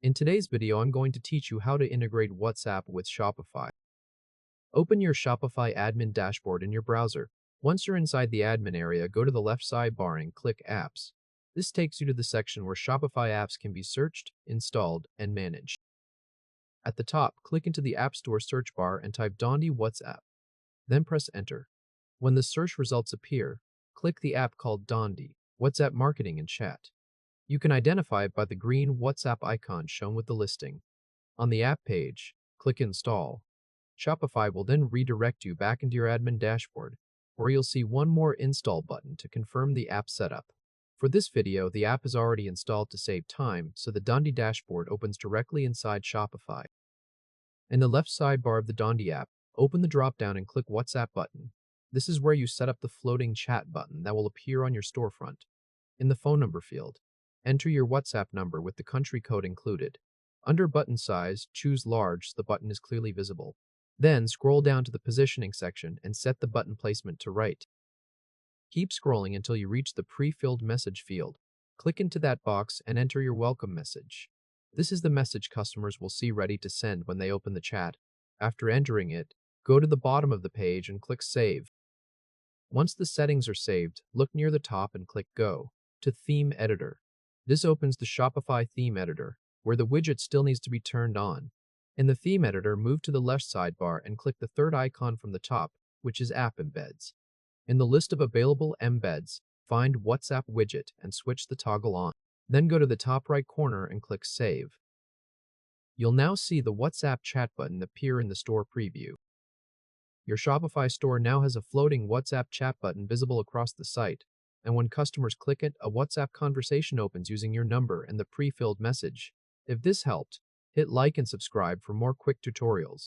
In today's video, I'm going to teach you how to integrate WhatsApp with Shopify. Open your Shopify admin dashboard in your browser. Once you're inside the admin area, go to the left sidebar and click Apps. This takes you to the section where Shopify apps can be searched, installed, and managed. At the top, click into the App Store search bar and type Dondi WhatsApp. Then press Enter. When the search results appear, click the app called Dondi WhatsApp Marketing and Chat. You can identify it by the green WhatsApp icon shown with the listing. On the app page, click Install. Shopify will then redirect you back into your admin dashboard, where you'll see one more install button to confirm the app setup. For this video, the app is already installed to save time, so the Dondi dashboard opens directly inside Shopify. In the left sidebar of the Dondi app, open the drop-down and click WhatsApp button. This is where you set up the floating chat button that will appear on your storefront. In the phone number field, enter your WhatsApp number with the country code included. Under button size, choose large so the button is clearly visible. Then scroll down to the positioning section and set the button placement to right. Keep scrolling until you reach the pre-filled message field. Click into that box and enter your welcome message. This is the message customers will see ready to send when they open the chat. After entering it, go to the bottom of the page and click Save. Once the settings are saved, look near the top and click Go to Theme Editor. This opens the Shopify Theme Editor, where the widget still needs to be turned on. In the Theme Editor, move to the left sidebar and click the third icon from the top, which is App Embeds. In the list of available embeds, find WhatsApp Widget and switch the toggle on. Then go to the top right corner and click Save. You'll now see the WhatsApp chat button appear in the store preview. Your Shopify store now has a floating WhatsApp chat button visible across the site, and when customers click it, a WhatsApp conversation opens using your number and the pre-filled message. If this helped, hit like and subscribe for more quick tutorials.